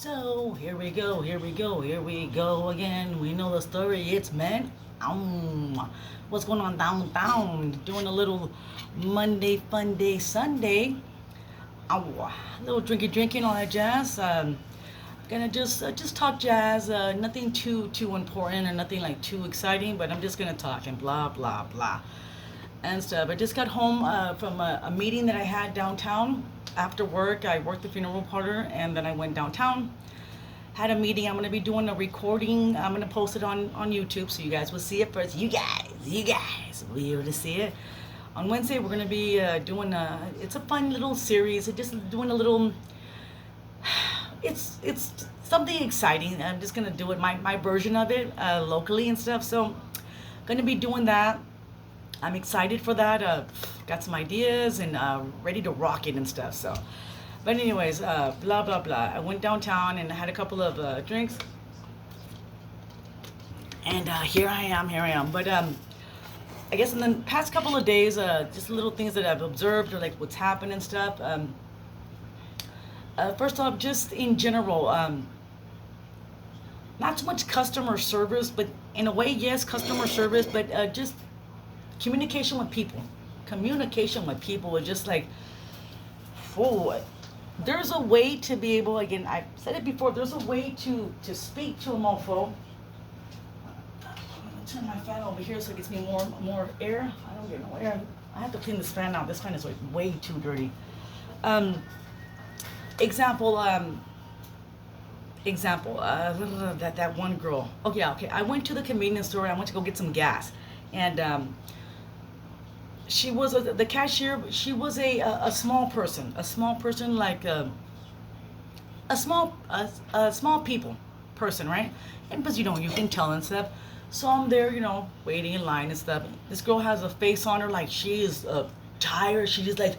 So here we go again. We know the story. It's men. What's going on downtown? Doing a little Monday fun day Sunday. Ow, a little drinking all that jazz. Gonna just talk jazz. Nothing too important or nothing like too exciting. But I'm just gonna talk and blah blah blah and stuff. I just got home from a meeting that I had downtown. After work, I worked the funeral parlor, and then I went downtown. Had a meeting. I'm gonna be doing a recording. I'm gonna post it on YouTube, so you guys will see it first. You guys will be able to see it. On Wednesday, we're gonna be doing it's a fun little series. Just doing a little. It's something exciting. I'm just gonna do it my version of it locally and stuff. So, gonna be doing that. I'm excited for that. Got some ideas and ready to rock it and stuff. So, but anyways, blah blah blah. I went downtown and had a couple of drinks, and here I am. But I guess in the past couple of days, just little things that I've observed or like what's happened and stuff. First off, just in general, not so much customer service, but in a way, yes, customer service, but just communication with people. Communication with people is just like, oh, there's a way to be able, again, I've said it before, there's a way to speak to a mofo. I'm gonna turn my fan over here so it gets me more air. I don't get no air. I have to clean this fan out. This fan is like way too dirty. Example, that one girl. Okay. I went to the convenience store. I went to go get some gas, and she was the cashier. She was a small person like a small people person, right? And but you can tell and stuff. So I'm there, waiting in line and stuff. This girl has a face on her like she is tired. She just like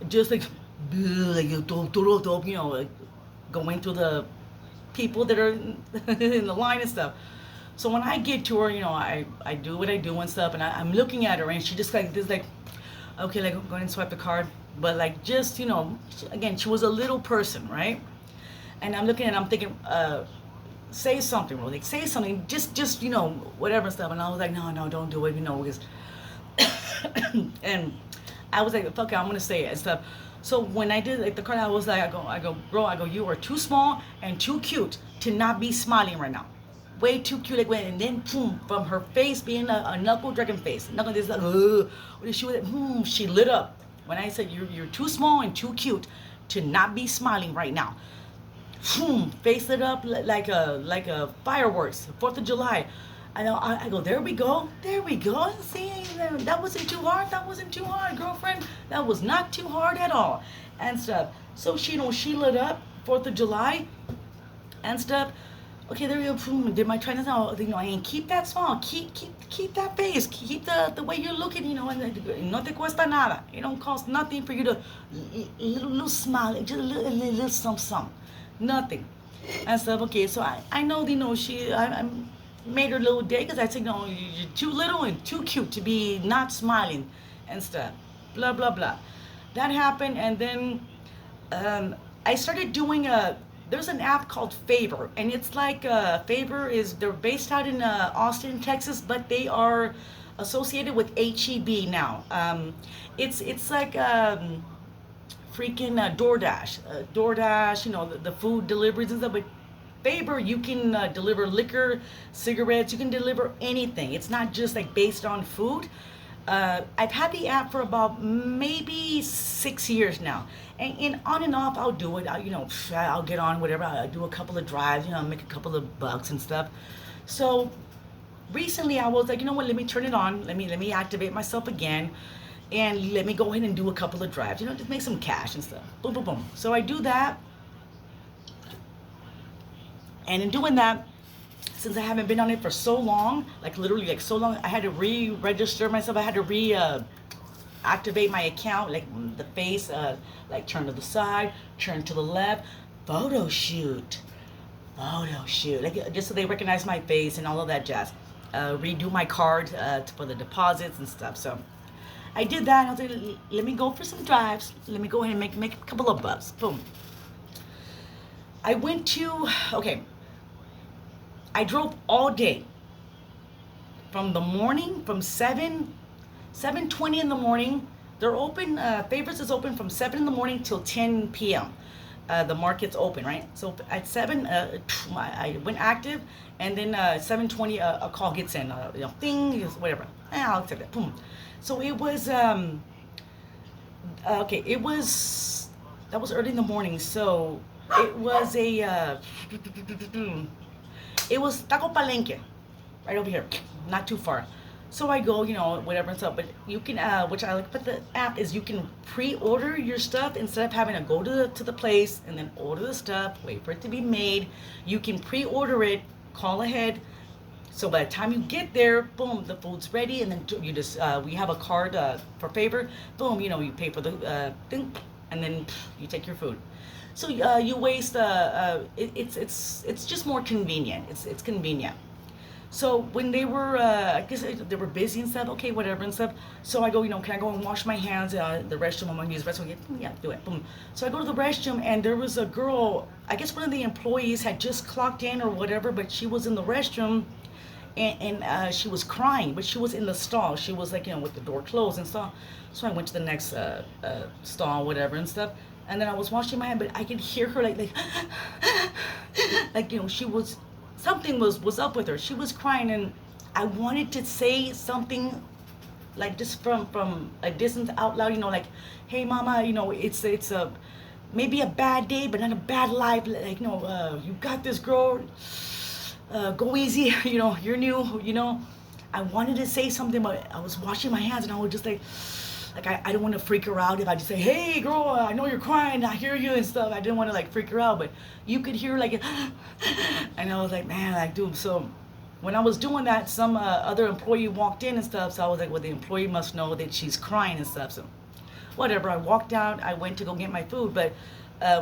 just like like going through the people that are in the line and stuff. So when I get to her, I do what I do and stuff, and I'm looking at her, and she just like this, like, okay, like go ahead and swipe the card, but like just again, she was a little person, right? And I'm looking and I'm thinking, say something, bro, like say something, just whatever stuff. And I was like, no, don't do it, because, and I was like, fuck it, I'm gonna say it and stuff. So when I did like the card, I was like, I go, girl, you are too small and too cute to not be smiling right now. Way too cute, like when, and then boom, from her face being a knuckle dragon face, knuckle this like, she was like, she lit up. When I said you're too small and too cute to not be smiling right now, face lit up like a fireworks, 4th of July. I go, there we go. See, that wasn't too hard, girlfriend. That was not too hard at all, and stuff. So she lit up 4th of July, and stuff. Okay, there you go. Did my Chinese now? And keep that small. Keep that face. Keep the way you're looking. And no te cuesta nada. It don't cost nothing for you to little smile, just a little something. Nothing. And stuff. Okay, so I know I made her little day because I said you're too little and too cute to be not smiling and stuff. Blah blah blah. That happened, and then I started doing there's an app called Favor, and it's like Favor they're based out in Austin, Texas, but they are associated with HEB now. It's like freaking DoorDash, the food deliveries and stuff. But Favor, you can deliver liquor, cigarettes, you can deliver anything. It's not just like based on food. I've had the app for about maybe 6 years now, and on and off I'll do it. I'll get on whatever. I'll do a couple of drives, make a couple of bucks and stuff. So recently I was like, you know what? Let me turn it on. Let me activate myself again, and let me go ahead and do a couple of drives. Just make some cash and stuff. Boom, boom, boom. So I do that, and in doing that, since I haven't been on it for so long, like literally like so long, I had to re-register myself. I had to activate my account, like the face, like turn to the side, turn to the left, photo shoot, like just so they recognize my face and all of that jazz. Redo my card for the deposits and stuff. So I did that. I was like, let me go for some drives. Let me go ahead and make a couple of bucks. Boom. I went to, okay, I drove all day from the morning, from 7:20 in the morning. They're open, Favorites is open from 7 in the morning till 10 p.m. The market's open, right? So at 7, I went active, and then 7:20, a call gets in, thing, whatever. I'll accept it. Boom. So it was, okay, that was early in the morning. So it was it was Taco Palenque, right over here, not too far. So I go, whatever and stuff. But you can, which I like about the app is you can pre-order your stuff instead of having to go to the place and then order the stuff, wait for it to be made. You can pre-order it, call ahead. So by the time you get there, boom, the food's ready, and then you just we have a card for favor. Boom, you pay for the thing, and then you take your food. So you waste. It's just more convenient. It's convenient. So when they were, I guess they were busy and stuff. Okay, whatever and stuff. So I go, can I go and wash my hands? The restroom. I'm gonna use the restroom. Yeah, do it. Boom. So I go to the restroom, and there was a girl. I guess one of the employees had just clocked in or whatever, but she was in the restroom, and she was crying, but she was in the stall. She was like, with the door closed and stuff. So I went to the next stall, whatever and stuff. And then I was washing my hand, but I could hear her like like she was, something was up with her. She was crying, and I wanted to say something, like just from a distance out loud, like, hey mama, it's a maybe a bad day, but not a bad life. Like, you got this, girl. Go easy. You're new. I wanted to say something, but I was washing my hands, and I was just like I don't want to freak her out if I just say, hey girl, I know you're crying, I hear you and stuff. I didn't want to like freak her out, but you could hear like and I was like, man, like, dude. So when I was doing that, some other employee walked in and stuff. So I was like, well, the employee must know that she's crying and stuff. So whatever, I walked out, I went to go get my food. But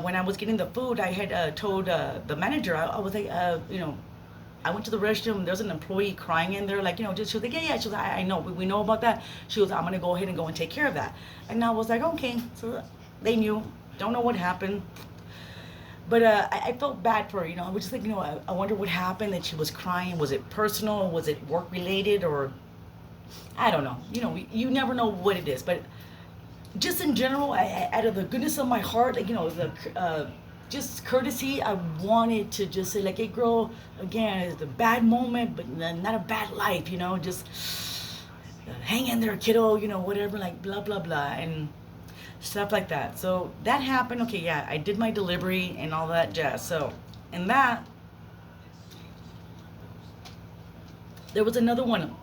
when I was getting the food, I had told the manager, I was like, I went to the restroom. There's an employee crying in there, like, just, she was like, yeah. She was like, I know, we know about that. She was, I'm gonna go ahead and go and take care of that. And I was like, okay. So they knew. Don't know what happened, but I felt bad for her. I was just like, I wonder what happened that she was crying. Was it personal? Was it work related? Or I don't know. You never know what it is. But just in general, out of the goodness of my heart, like, just courtesy, I wanted to just say, like, hey girl, again, it's a bad moment, but not a bad life, just hang in there, kiddo, whatever, like, blah blah blah, and stuff like that. So that happened. Okay, yeah, I did my delivery and all that jazz. So and that, there was another one.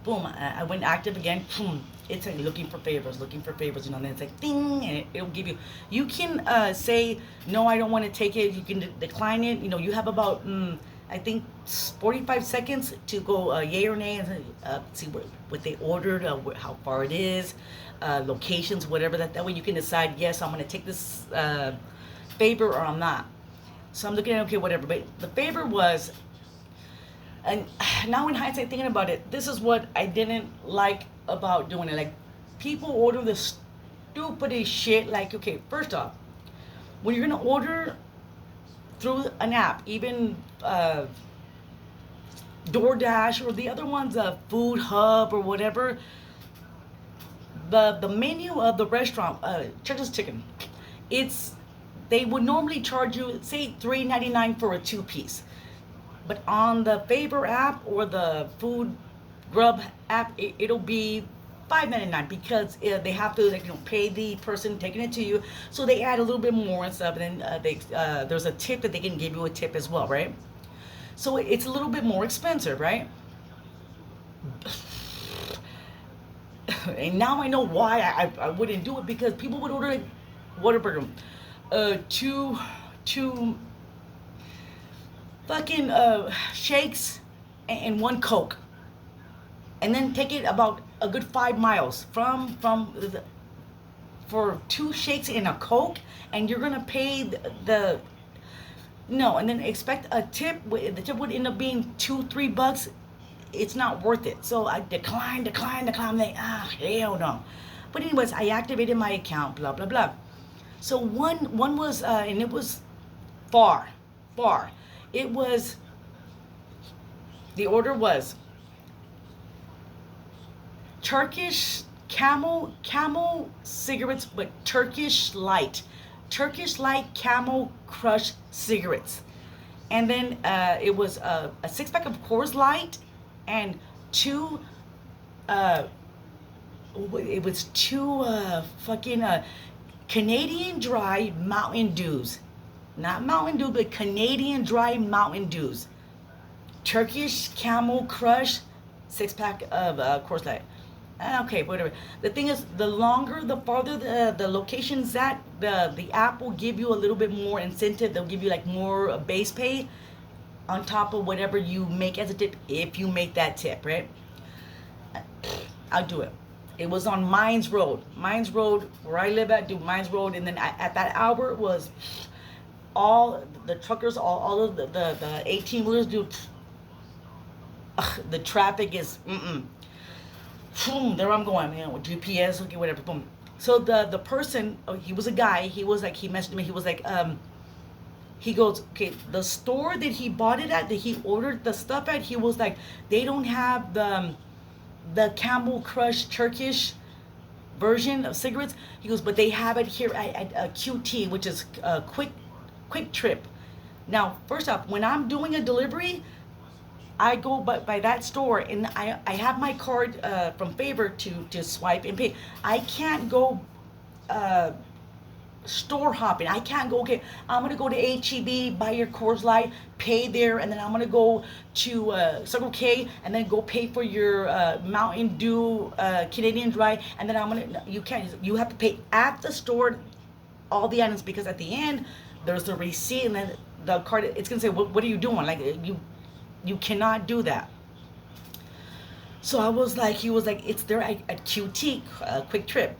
Boom, I went active again. Boom, it's like looking for favors, and then it's like ding, and it'll give you. You can say no, I don't want to take it. You can decline it. You have about I think 45 seconds to go yay or nay, and see what they ordered, how far it is, locations, whatever. That way you can decide, yes, I'm going to take this favor or I'm not. So I'm looking at, okay, whatever. But the favor was. And now in hindsight, thinking about it, this is what I didn't like about doing it. Like, people order the stupidest shit. Like, okay, first off, when you're gonna order through an app, even DoorDash or the other ones, Food Hub or whatever, the menu of the restaurant, Church's Chicken, they would normally charge you, say, $3.99 for a 2-piece. But on the Favor app or the Food Grub app, it'll be $5.99 because they have to, pay the person taking it to you. So they add a little bit more and stuff, and then there's a tip that they can give you a tip as well, right? So it's a little bit more expensive, right? And now I know why I wouldn't do it, because people would order Whataburger, two fucking shakes and one Coke, and then take it about a good 5 miles for 2 shakes and a Coke, and you're gonna pay the no, and then expect a tip. The tip would end up being $2-3. It's not worth it. So I decline. I'm like, hell no. But anyways, I activated my account, blah blah blah. So one was and it was far, far. It was, the order was Turkish camel cigarettes, but Turkish light camel crush cigarettes. And then it was a 6 pack of Coors Light and two it was two fucking Canadian Dry Mountain Dews. Not Mountain Dew, but Canadian Dry Mountain Dews. Turkish Camel Crush, 6 pack of Coors Light. Okay, whatever. The thing is, the longer, the farther the location's at, the app will give you a little bit more incentive. They'll give you like more base pay on top of whatever you make as a tip, if you make that tip, right? I'll do it. It was on Mines Road, where I live at. Do Mines Road, and then at that hour it was all the truckers, all of the 18-wheelers, dude. The traffic is boom, there I'm going, with GPS, okay, whatever, boom. So the person, he was a guy, he messaged me, he was like, he goes, okay, the store that he bought it at, that he ordered the stuff at, he was like, they don't have the Camel Crush Turkish version of cigarettes. He goes, but they have it here at QT, which is quick trip. Now, first off, when I'm doing a delivery, I go by that store, and I have my card from Favor to swipe and pay. I can't go store hopping. I can't go, okay, I'm going to go to HEB, buy your Coors Light, pay there, and then I'm going to go to Circle K, and then go pay for your Mountain Dew Canadian Dry, and then you can't, you have to pay at the store all the items, because at the end, there's the receipt, and then the card, it's going to say, what are you doing? Like, you cannot do that. So I was like, he was like, it's there at QT, Quick Trip.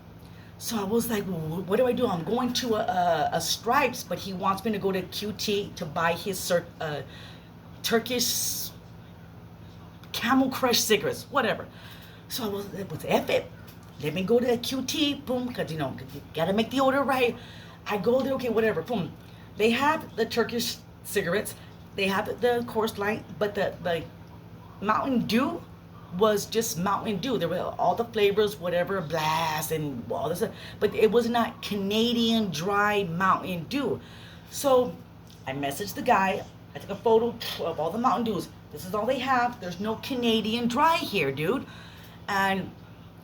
So I was like, well, what do I do? I'm going to a Stripes, but he wants me to go to QT to buy his Turkish Camel Crush cigarettes, whatever. So I was F it. Let me go to QT, boom, because, you got to make the order right. I go there, okay, whatever, boom. They have the Turkish cigarettes. They have the Coors Light, but the Mountain Dew was just Mountain Dew. There were all the flavors, whatever, blast and all this stuff, but it was not Canadian Dry Mountain Dew. So I messaged the guy. I took a photo of all the Mountain Dews. This is all they have. There's no Canadian Dry here, dude. And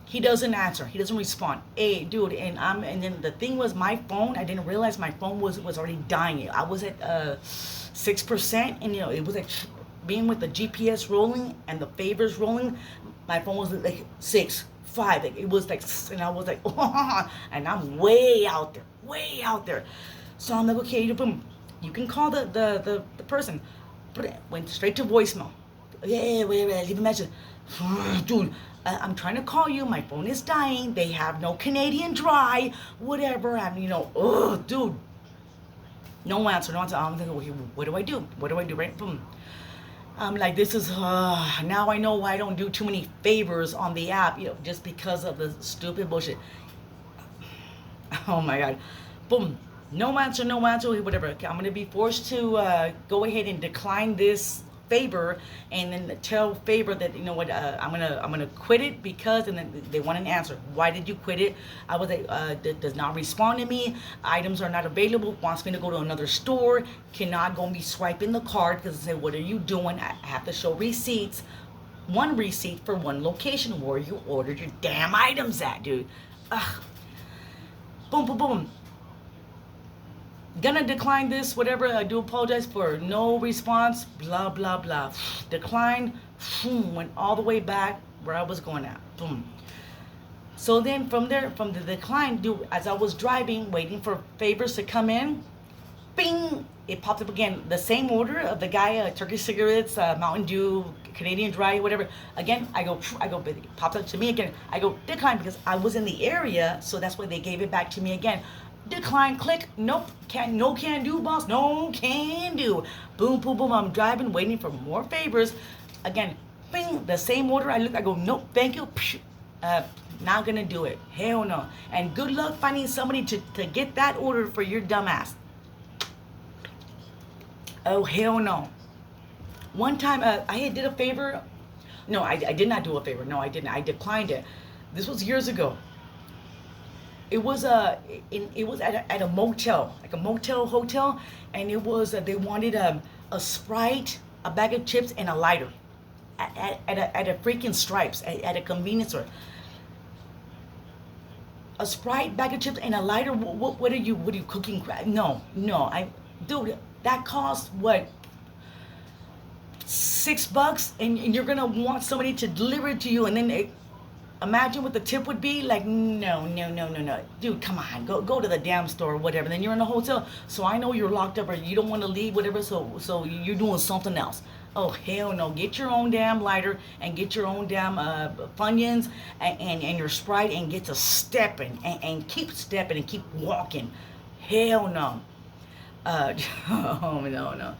he doesn't answer. He doesn't respond. Hey, dude, and then the thing was, my phone, I didn't realize my phone was already dying. I was at 6%, and it was like being with the GPS rolling and the favors rolling, my phone was like 6, 5. Like, it was like, and I was like, oh, and I'm way out there. So I'm like, okay, boom, you can call the person, but it went straight to voicemail. Yeah, wait, leave a message. Dude, I'm trying to call you. My phone is dying. They have no Canadian Dry, whatever. And dude, no answer. I'm thinking, okay, what do I do? Right? Boom. I'm like, this is now I know why I don't do too many favors on the app. Just because of the stupid bullshit. Oh my god. Boom. No answer. Whatever. Okay, I'm gonna be forced to go ahead and decline this favor, and then tell favor that I'm gonna quit it, because, and then they want an answer. Why did you quit it? I was like, does not respond to me, items are not available, wants me to go to another store, cannot go and be swiping the card, because I say, what are you doing? I have to show receipts, one receipt for one location where you ordered your damn items at, dude. Ugh. Boom. Gonna decline this, whatever. I do apologize for no response, blah blah blah. Decline. Boom, went all the way back where I was going at. Boom. So then from there, from the decline, dude, as I was driving, waiting for favors to come in, bing, it popped up again. The same order of the guy, Turkish cigarettes, Mountain Dew, Canadian Dry, whatever. Again, I go, but it popped up to me again. I go, decline, because I was in the area, so that's why they gave it back to me again. Decline, click, nope, can do, boss, no can do. Boom, I'm driving, waiting for more favors. Again, bing, the same order. I go, nope, thank you. Not gonna do it. Hell no. And good luck finding somebody to get that order for your dumb ass. Oh, hell no. One time, I had did a favor. No, I did not do a favor. No, I didn't. I declined it. This was years ago. It was it was at a motel, like a motel hotel, and it was they wanted a Sprite, a bag of chips, and a lighter at a freaking Stripes at a convenience store. A Sprite, bag of chips, and a lighter. What are you cooking? No, no. Dude, that cost what, $6, and you're gonna want somebody to deliver it to you, and then imagine what the tip would be. Like, no, no, no, no, no, dude, come on, go to the damn store or whatever. Then you're in a hotel, so I know you're locked up or you don't want to leave, whatever. So you're doing something else. Oh, hell no. Get your own damn lighter and get your own damn Funyuns and your Sprite, and get to stepping and keep stepping and keep walking. Hell no. Oh, no, no.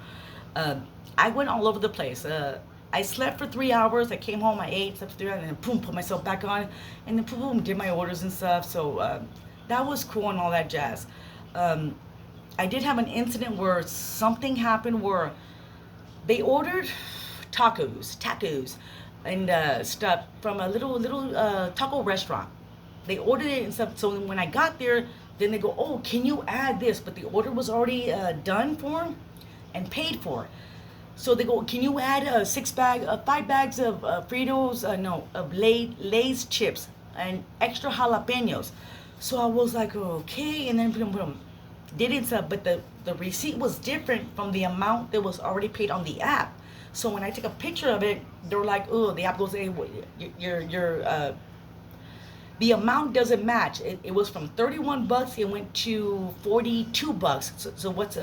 Uh, I went all over the place. I slept for 3 hours. I came home, I ate, slept for 3 hours, and then boom, put myself back on, and then boom, did my orders and stuff. So that was cool and all that jazz. Um, I did have an incident where something happened where they ordered tacos, and stuff from a little taco restaurant. They ordered it and stuff. So when I got there, then they go, "Oh, can you add this?" But the order was already done for and paid for. So they go, "Can you add 5 bags of Fritos? No, of Lay's chips and extra jalapenos." So I was like, "Okay," and then boom, boom, did it. But the receipt was different from the amount that was already paid on the app. So when I take a picture of it, they're like, "Oh," the app goes, "Hey, your the amount doesn't match. It was from $31. It went to $42. So what's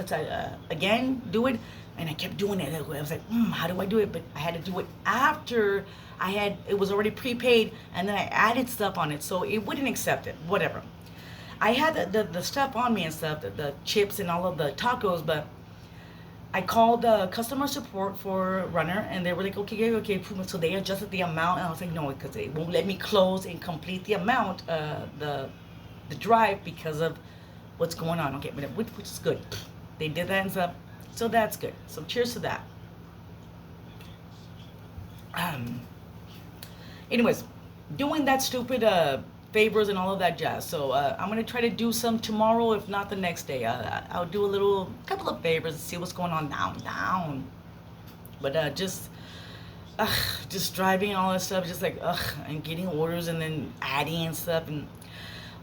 again? Do it." And I kept doing it. I was like, how do I do it? But I had to do it after it was already prepaid, and then I added stuff on it, so it wouldn't accept it. Whatever. I had the stuff on me and stuff, the chips and all of the tacos, but I called customer support for Runner, and they were like, okay, okay. So they adjusted the amount, and I was like, no, because they won't let me close and complete the amount, the drive, because of what's going on. Okay, which is good. They did that and stuff, so that's good. So cheers to that. Um, Anyways, doing that stupid favors and all of that jazz. So I'm gonna try to do some tomorrow, if not the next day. I'll do a couple of favors and see what's going on down. But just driving and all that stuff, just like and getting orders and then adding and stuff and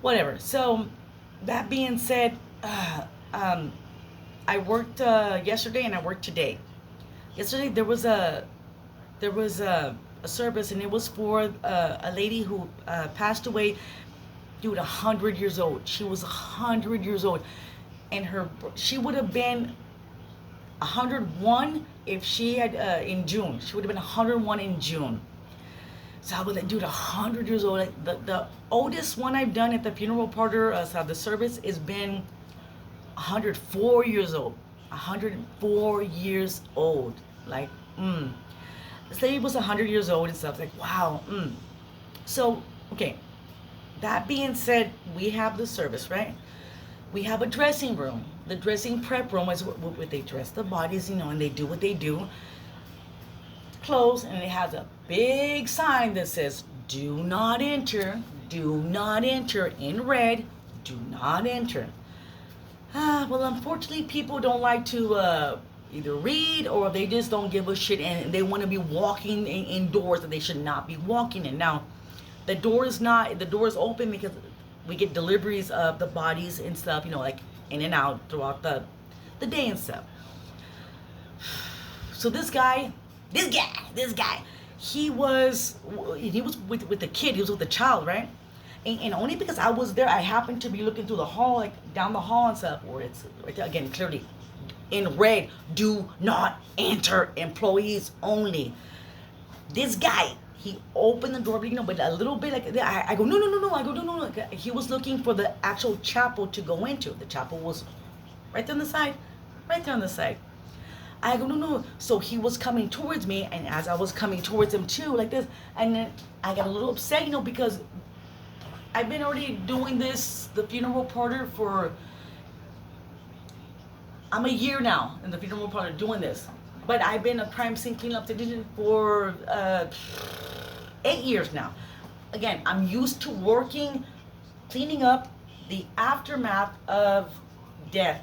whatever. So that being said, I worked yesterday and I worked today. Yesterday there was a service, and it was for a lady who passed away. Dude, 100 years old. She was 100 years old, and she would have been 101 if she had in June. She would have been 101 in June. So I was like, dude, 100 years old. Like, the oldest one I've done at the funeral parlor, so the service, has been 104 years old. 104 years old. Like, This lady was 100 years old and stuff. Like, wow. So, okay. That being said, we have the service, right? We have a dressing room. The dressing prep room is where they dress the bodies, and they do what they do. Closed, and it has a big sign that says, "Do not enter. Do not enter," in red. Do not enter. Well, unfortunately, people don't like to either read, or they just don't give a shit, and they want to be walking indoors that they should not be walking in. Now, the door is open because we get deliveries of the bodies and stuff, like in and out throughout the day and stuff. So this guy, he was with the kid. He was with the child, right? And only because I was there, I happened to be looking through the hall, like down the hall and stuff, where it's right there, again, clearly in red, "Do not enter, employees only." This guy, he opened the door, but a little bit like, I go, no. I go, no. He was looking for the actual chapel to go into. The chapel was right there on the side. I go, no. So he was coming towards me, and as I was coming towards him too, like this, and then I got a little upset, because I've been already doing the funeral parlor for, I'm a year now in the funeral parlor doing this, but I've been a crime scene cleanup technician for 8 years now. Again, I'm used to working, cleaning up the aftermath of death.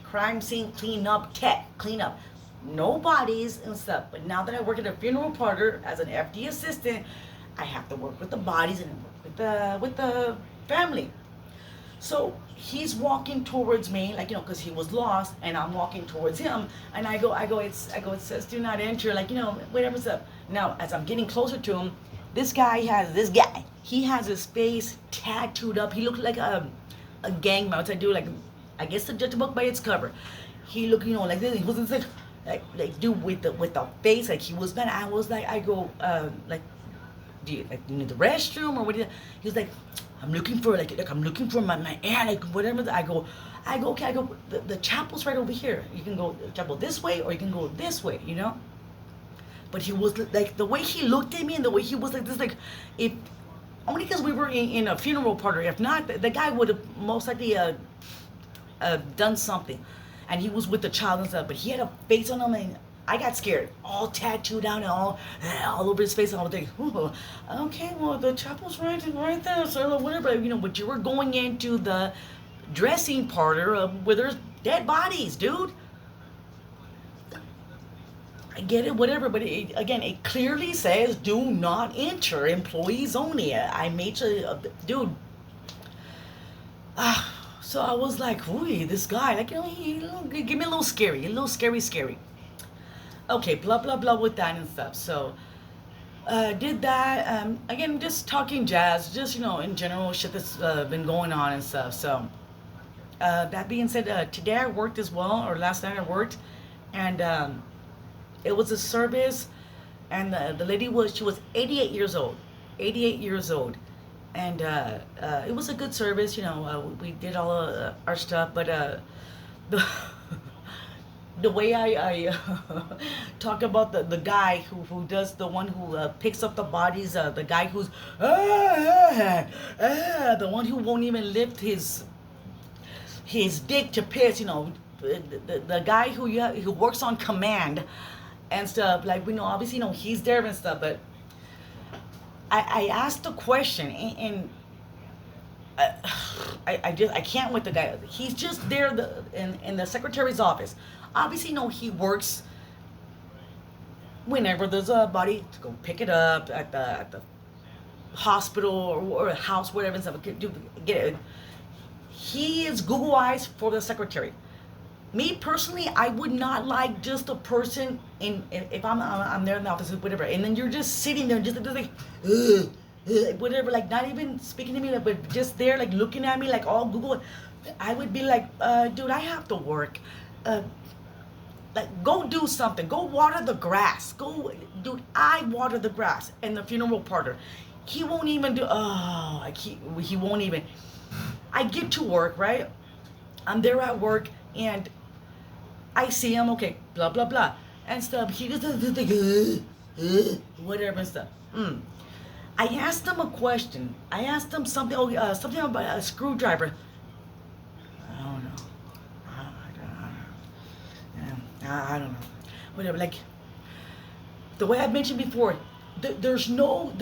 Crime scene cleanup tech, cleanup. No bodies and stuff. But now that I work at a funeral parlor as an FD assistant, I have to work with the bodies and work with the family. So he's walking towards me, like, because he was lost, and I'm walking towards him, and it says do not enter, like, whatever's up. Now, as I'm getting closer to him, this guy, he has his face tattooed up. He looked like a gang member. I guess to judge a book by its cover. He looked, like this. He wasn't like dude with the face, like he was bad. I was like, like, do you need the restroom or what? He was like, I'm looking for I'm looking for my aunt, like whatever. I go, okay. The chapel's right over here. You can go the chapel this way, or you can go this way, But he was like, the way he looked at me and the way he was like this, like, if only because we were in a funeral parlor. If not, the guy would have most likely done something, and he was with the child and stuff. But he had a face on him, and I got scared. All tattooed down and all over his face. And I was thinking, okay, well, the chapel's right there, so whatever, But you were going into the dressing parlor where there's dead bodies, dude. I get it, whatever, but it clearly says do not enter, employees only. I made sure, dude. So I was like, ooh, this guy, like, he give me a little scary. Okay, blah, blah, blah with that and stuff. So, did that. Again, just talking jazz, just, in general, shit that's been going on and stuff. So, that being said, today I worked as well, or last night I worked, and it was a service, and the lady she was 88 years old. 88 years old. And it was a good service, we did all our stuff, but the way I talk about the guy who does, the one who picks up the bodies, the guy who's the one who won't even lift his dick to piss, the guy who works on command and stuff, like, obviously, he's there and stuff. But I asked the question, and I can't with the guy. He's just there in the secretary's office. Obviously, he works whenever there's a body to go pick it up at the hospital or a house, whatever and stuff. Get it. He is Google Eyes for the secretary. Me personally, I would not like just a person if I'm there in the office, whatever, and then you're just sitting there, just like whatever, like not even speaking to me, like, but just there, like looking at me, like all Google. I would be like, dude, I have to work. Like, go do something. Go water the grass. Go, dude. I water the grass in the funeral parlor. He won't even do. He won't even. I get to work, right? I'm there at work, and I see him, okay, blah, blah, blah, and stuff. He just does like, whatever and stuff. I asked him a question. I asked him something, something about a screwdriver. I don't know. I don't know. Whatever, like, the way I mentioned before, there's no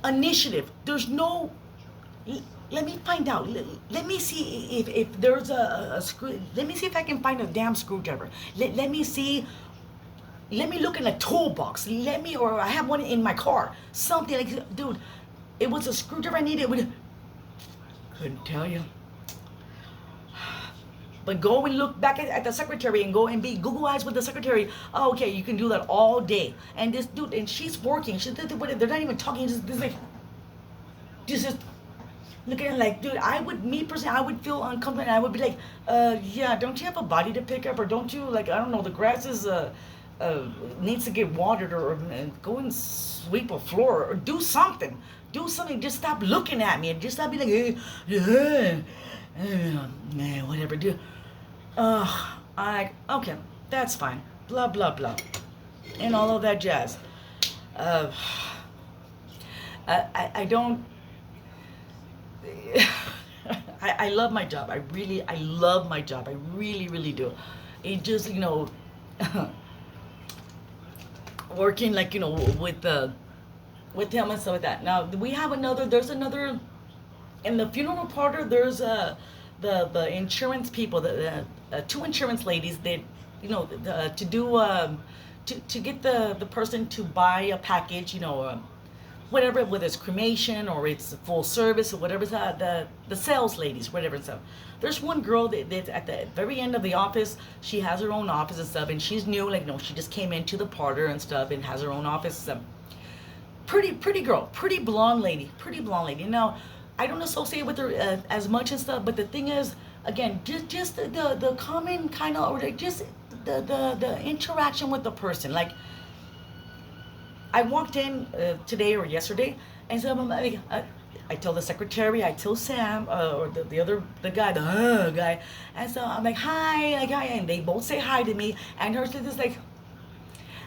initiative. There's no, let me find out. Let me see if there's a screw. Let me see if I can find a damn screwdriver. Let me see. Let me look in a toolbox. Or I have one in my car. Something like, dude, it was a screwdriver I needed. Couldn't tell you. But go and look back at the secretary and go and be Google Eyes with the secretary. Oh, okay, you can do that all day. And this dude, and she's working. They're not even talking. Just like, just looking at it like, dude, I would feel uncomfortable. And I would be like, yeah, don't you have a body to pick up? Or don't you, like, I don't know, the grass is, needs to get watered, or go and sweep a floor, or do something. Do something. Just stop looking at me and just stop being like, man, whatever, dude. Okay, that's fine. Blah, blah, blah. And all of that jazz. I don't, I love my job. I love my job. I really, really do. It just, working like, with him and stuff like that. Now, there's another, in the funeral parlor, there's the insurance people, the two insurance ladies that, to do, to get the person to buy a package, whatever, whether it's cremation or it's full service or whatever, the sales ladies, whatever and stuff. There's one girl that's at the very end of the office. She has her own office and stuff, and she's new, like, no, she just came into the parlor and stuff and has her own office and stuff. Pretty girl, pretty blonde lady. Now, I don't associate with her as much and stuff, but the thing is, again, just the common kind of, or like just the interaction with the person. Like, I walked in today or yesterday, and so I'm like, I tell the secretary, I tell Sam, or the guy, guy, and so I'm like, hi, like, hi, and they both say hi to me, and her just like,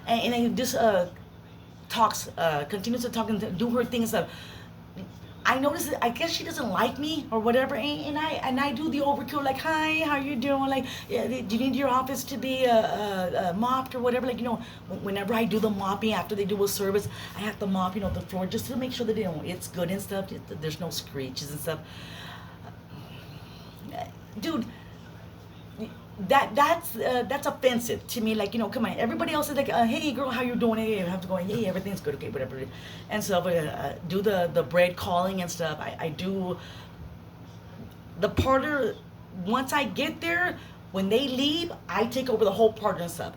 and I just talks, continues to talk and do her things. I notice, I guess she doesn't like me or whatever, and I do the overkill, like, hi, how you doing? Like, yeah, do you need your office to be mopped or whatever? Like, whenever I do the mopping after they do a service, I have to mop, the floor just to make sure that it's good and stuff. There's no screeches and stuff. Dude, that's offensive to me. Like, come on, everybody else is like, hey girl, how you doing? Hey, I have to go, hey, everything's good, okay, whatever. And so do the bread calling and stuff. I do the parlor. Once I get there, when they leave, I take over the whole parlor and stuff,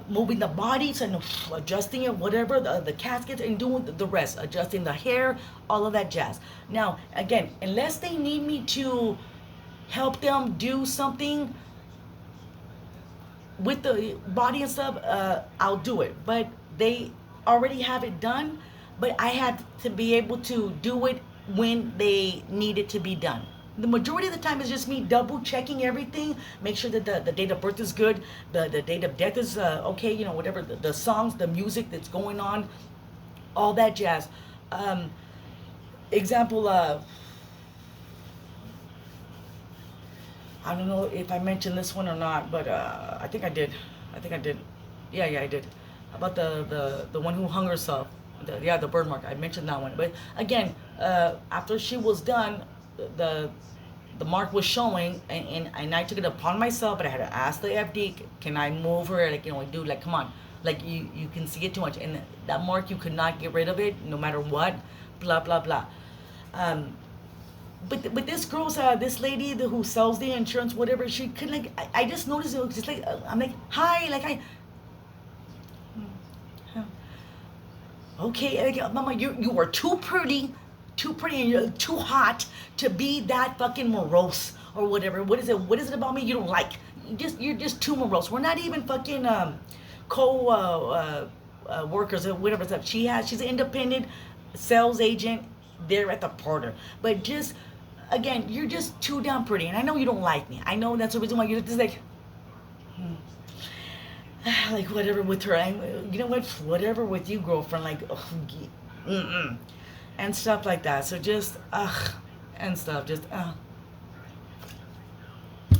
moving the bodies and adjusting it, whatever, the caskets, and doing the rest, adjusting the hair, all of that jazz. Now, again, unless they need me to help them do something with the body and stuff, I'll do it. But they already have it done, but I had to be able to do it when they need it to be done. The majority of the time is just me double checking everything, make sure that the date of birth is good, the date of death is okay, whatever, the songs, the music that's going on, all that jazz. Example, I don't know if I mentioned this one or not, but I think I did. Yeah, I did. About the one who hung herself. The bird mark. I mentioned that one. But again, after she was done, the mark was showing, and I took it upon myself, but I had to ask the FD, can I move her? Like, dude, like, come on. Like, you can see it too much. And that mark, you could not get rid of it, no matter what. Blah, blah, blah. But this girl's this lady who sells the insurance, whatever, she could, like, I just noticed it was just like, I'm like, hi, like, okay, like, mama, you are too pretty, and you're too hot to be that fucking morose or whatever. What is it about me you don't like? You're just too morose. We're not even fucking workers or whatever stuff. She's an independent sales agent there at the parlor, but just, again, you're just too damn pretty, and I know you don't like me. I know that's the reason why you're just like, like, whatever with her. You know what? Whatever with you, girlfriend. Like, and stuff like that. So just, and stuff. Just,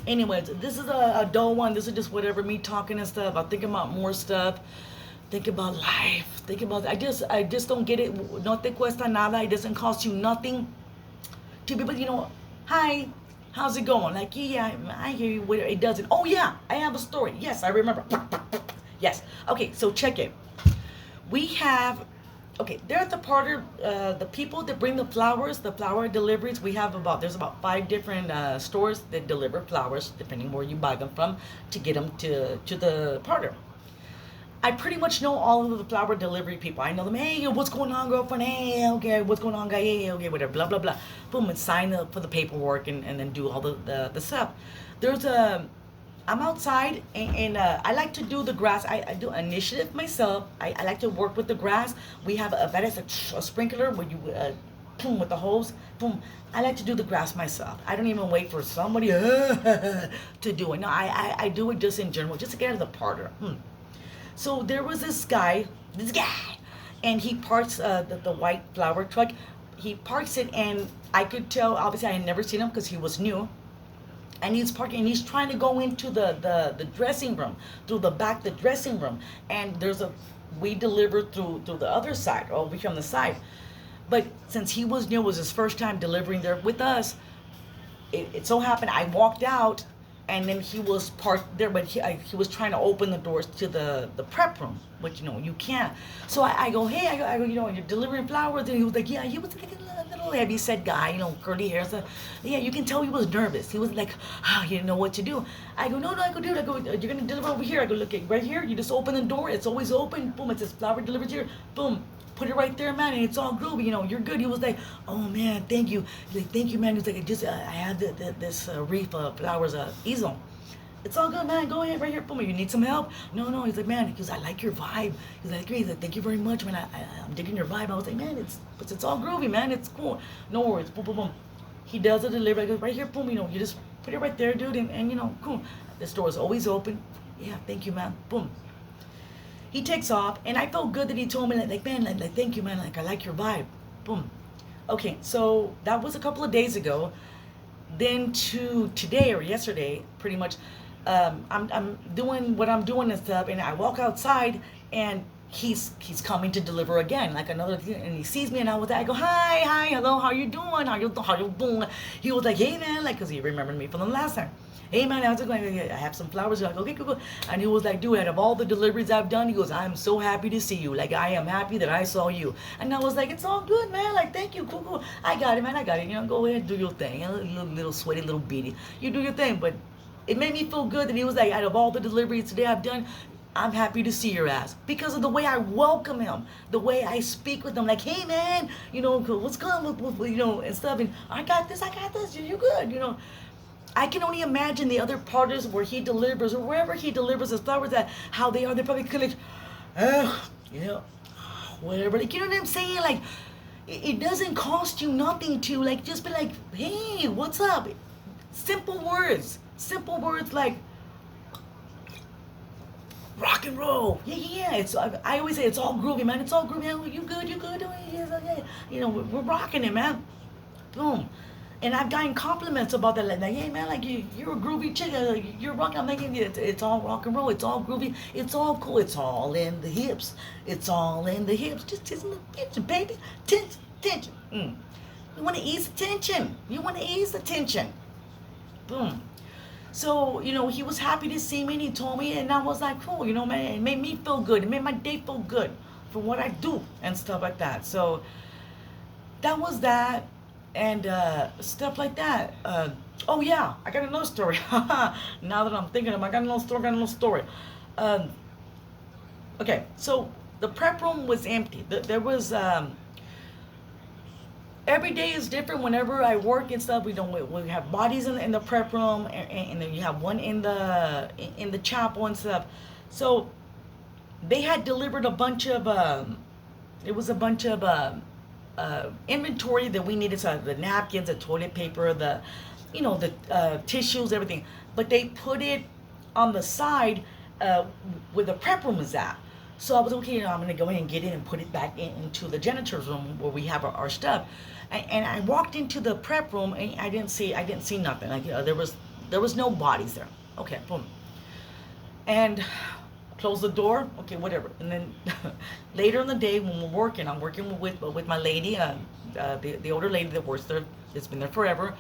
Anyways, this is a dull one. This is just whatever, me talking and stuff. I'm thinking about more stuff. Think about life. I just don't get it. No te cuesta nada. It doesn't cost you nothing. To people, hi, how's it going? Like, yeah, I hear you. It doesn't. Oh yeah, I have a story. Yes, I remember. Yes. Okay, so check it. We have, there at the parlor, the people that bring the flowers, the flower deliveries. There's about 5 different stores that deliver flowers, depending where you buy them from, to get them to the parlor. I pretty much know all of the flower delivery people. I know them. Hey, what's going on, girlfriend? Hey, okay, what's going on, guy? Hey, okay, whatever, blah, blah, blah. Boom, and sign up for the paperwork and then do all the stuff. I'm outside, and I like to do the grass. I do initiative myself. I like to work with the grass. We have that is a sprinkler where you, boom, with the hose, boom. I like to do the grass myself. I don't even wait for somebody to do it. No, I do it just in general, just to get out of the parlor. So there was this guy, and he parks the white flower truck he parks it, and I could tell, obviously I had never seen him because he was new, and he's parking and he's trying to go into the dressing room through the back, the dressing room, and there's a, we delivered through the other side, over here on the side. But since he was new, it was his first time delivering there with us, it so happened I walked out, and then he was parked there, but he was trying to open the doors to the prep room, but you can't. So I go, hey, I go, you're delivering flowers, and he was like, yeah, he was like a little heavy set guy, curly hair. So yeah, you can tell he was nervous. He was like, he didn't know what to do. I go, no, I go, dude, I go, you're gonna deliver over here. I go, look, right here, you just open the door. It's always open. Boom, it says flower delivered here. Boom. Put it right there, man, and it's all groovy, you're good. He was like, oh man, thank you. He's like, thank you, man. He's like, I had this wreath of flowers, easel. It's all good, man. Go ahead, right here. Boom. You need some help? No. He's like, man, because I like your vibe. He's like, great. He's like, thank you very much, man. I'm digging your vibe. I was like, man, it's all groovy, man. It's cool. No worries. Boom, boom, boom. He does the delivery. I go, right here, boom. You just put it right there, dude, and cool. This door is always open. Yeah, thank you, man. Boom. He takes off, and I felt good that he told me, like man, like thank you, man, like I like your vibe. Boom. Okay, so that was a couple of days ago. Then to today or yesterday, pretty much, I'm doing what I'm doing and stuff, and I walk outside, and he's coming to deliver again, like another thing, and he sees me, and I go, hi, hello, how you doing? How you doing? He was like, hey, man, like, cause he remembered me from the last time. Hey man, how's it going? I have some flowers. Like, okay, cool. And he was like, dude, out of all the deliveries I've done, he goes, I'm so happy to see you. Like, I am happy that I saw you. And I was like, it's all good, man. Like, thank you, cool. I got it, man. I got it. Go ahead, do your thing. A little sweaty, little beady. You do your thing. But it made me feel good that he was like, out of all the deliveries today I've done, I'm happy to see your ass, because of the way I welcome him, the way I speak with him, like, hey man, what's going on, and stuff, and I got this, you're good, I can only imagine the other parties where he delivers, or wherever he delivers his flowers at, how they are. They're probably like, whatever. Like, you know what I'm saying? Like, it doesn't cost you nothing to, like, just be like, hey, what's up? Simple words like rock and roll. Yeah. It's, I always say it's all groovy, man. It's all groovy. You good? Yes, okay. We're rocking it, man. Boom. And I've gotten compliments about that, like, hey man, like you're a groovy chick, you're rocking. I'm making it. It's all rock and roll. It's all groovy. It's all cool. It's all in the hips. It's all in the hips. Just tension, baby. Tension. You want to ease the tension. Boom. So he was happy to see me, and he told me, and I was like, cool. Man, it made me feel good. It made my day feel good for what I do and stuff like that. So that was that. And stuff like that. Oh yeah, I got another story. Now that I'm thinking of it, I got another story. Okay, so the prep room was empty. There was every day is different. Whenever I work and stuff, we have bodies in the prep room, and then you have one in the chapel and stuff. So they had delivered a bunch of inventory that we needed, so the napkins, the toilet paper, the tissues, everything. But they put it on the side where the prep room is at. So I was okay. I'm gonna go in and get it and put it back into the janitor's room where we have our stuff. And I walked into the prep room, and I didn't see nothing. Like there was no bodies there. Okay, boom. And close the door, okay, whatever. And then later in the day when I'm working with my lady, the older lady that works there, that's been there forever,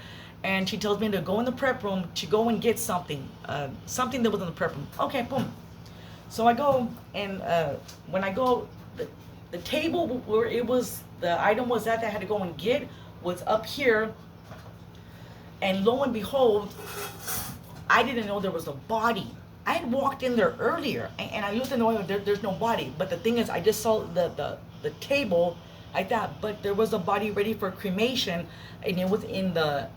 and she tells me to go in the prep room to go and get something that was in the prep room. Okay, boom. So I go, and when I go, the table where the item was at that I had to go and get was up here, and lo and behold, I didn't know there was a body. I had walked in there earlier, and I looked in the window. There's no body. But the thing is, I just saw the table like that. But there was a body ready for cremation, and it was in the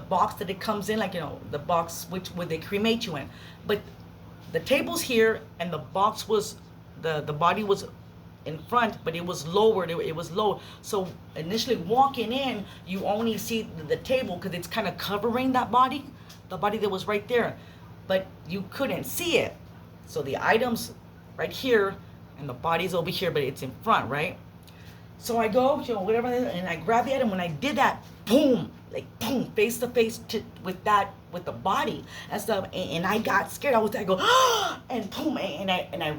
box that it comes in, like the box where they cremate you in. But the table's here, and the box was the body was in front, but it was lowered. It was low. So initially walking in, you only see the table because it's kind of covering that body, the body that was right there. But you couldn't see it. So the item's right here, and the body's over here, but it's in front, right? So I go, whatever, and I grab the item. When I did that, boom, like boom, face to face with the body and stuff. And I got scared. I go, and boom, and I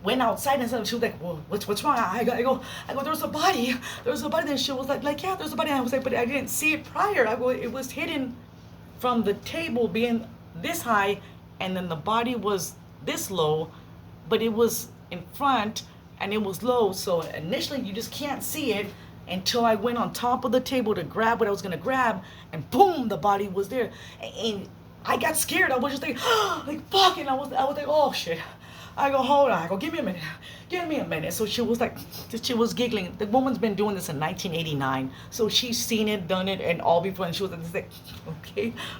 went outside and stuff. She was like, well, what's wrong? I go, there's a body. There's a body. Then she was like, yeah, there's a body. And I was like, but I didn't see it prior. I go, it was hidden from the table being this high, and then the body was this low, but it was in front and it was low. So initially you just can't see it until I went on top of the table to grab what I was gonna grab, and boom, the body was there. And I got scared. I was just like fuck, and I was like, oh shit. I go, hold on. I go, give me a minute. So she was giggling. The woman's been doing this in 1989, so she's seen it, done it, and all before. And she was like,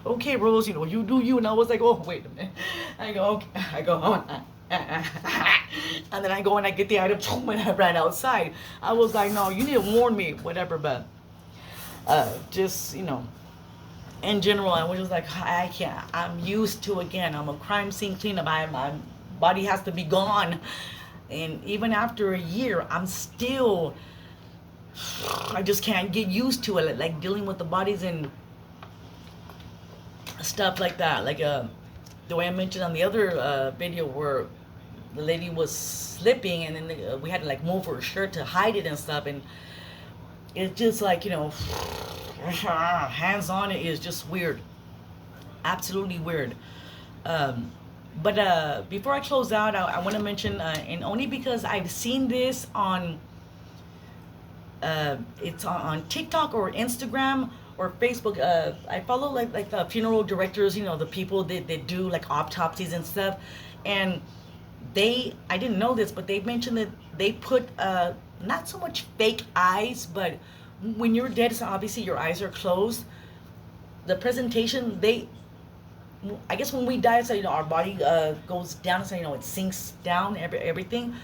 okay, Rose, you do you. And I was like, oh, wait a minute. I go, okay. I go, hold on. And then I go and I get the item, and I ran outside. I was like, no, you need to warn me, whatever. But just in general, I was just like, I can't. I'm used to, again, I'm a crime scene cleanup. My body has to be gone. And even after a year, I just can't get used to it. Like dealing with the bodies and stuff like that. Like the way I mentioned on the other video where the lady was slipping, and then we had to like move her shirt to hide it and stuff. And it's just like, hands on it is just weird. Absolutely weird. But before I close out, I want to mention, and only because I've seen this on, it's on TikTok or Instagram or Facebook. I follow like the funeral directors, the people that do like autopsies and stuff. And I didn't know this, but they mentioned that they put not so much fake eyes, but when you're dead, so obviously your eyes are closed. The presentation, I guess when we die, so our body goes down, so it sinks down everything.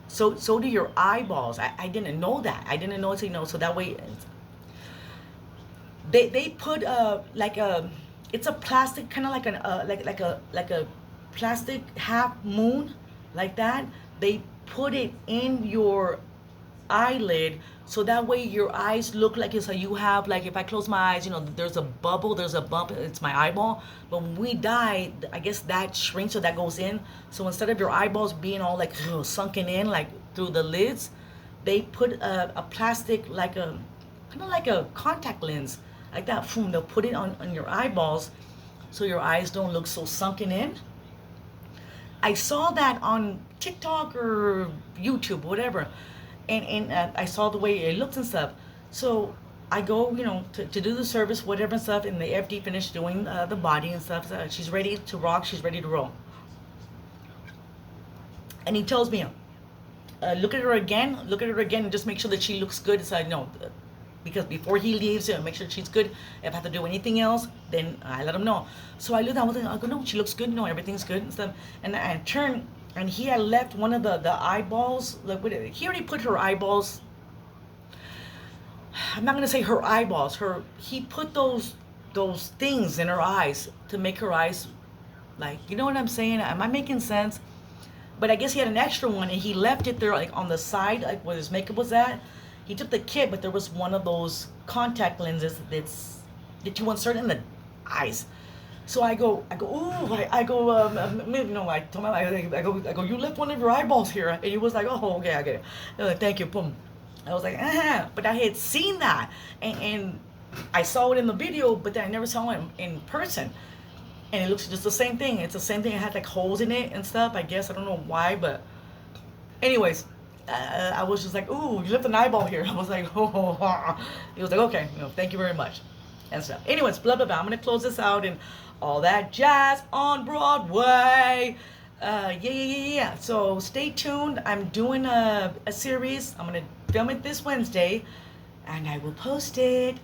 So do your eyeballs. I didn't know that. I didn't know it. So that way, they put it's a plastic, kind of like like a plastic half moon, like that. They put it in your eyelid, so that way your eyes look like it's you have, like, if I close my eyes, there's a bubble, there's a bump, it's my eyeball. But when we die, I guess that shrinks, so that goes in. So instead of your eyeballs being all like sunken in, like through the lids, they put a plastic, like a kind of like a contact lens, like that. They'll put it on your eyeballs, so your eyes don't look so sunken in. I saw that on TikTok or YouTube, whatever. And I saw the way it looks and stuff. So I go, to do the service, whatever and stuff, and the FD finished doing the body and stuff. So she's ready to rock, she's ready to roll. And he tells me, look at her again, and just make sure that she looks good. So I know, because before he leaves, make sure she's good. If I have to do anything else, then I let him know. So I look down with her, I go, no, she looks good, everything's good and stuff. And I turn, and he had left one of the eyeballs. Like, he already put her eyeballs. I'm not gonna say her eyeballs. He put those things in her eyes to make her eyes, like, you know what I'm saying? Am I making sense? But I guess he had an extra one, and he left it there, like on the side, like where his makeup was at. He took the kit, but there was one of those contact lenses that you insert in the eyes. So I go, ooh, I told him, I go, you left one of your eyeballs here. And he was like, oh, okay, I get it. Like, thank you, boom. I was like, but I had seen that. And I saw it in the video, but then I never saw it in person. And it looks just the same thing. It's the same thing. It had like holes in it and stuff, I guess. I don't know why, but anyways, I was just like, ooh, you left an eyeball here. I was like, oh. He was like, okay, thank you very much. And stuff. Anyways, blah, blah, blah. I'm going to close this out and all that jazz on Broadway. Yeah. So stay tuned. I'm doing a series. I'm going to film it this Wednesday, and I will post it.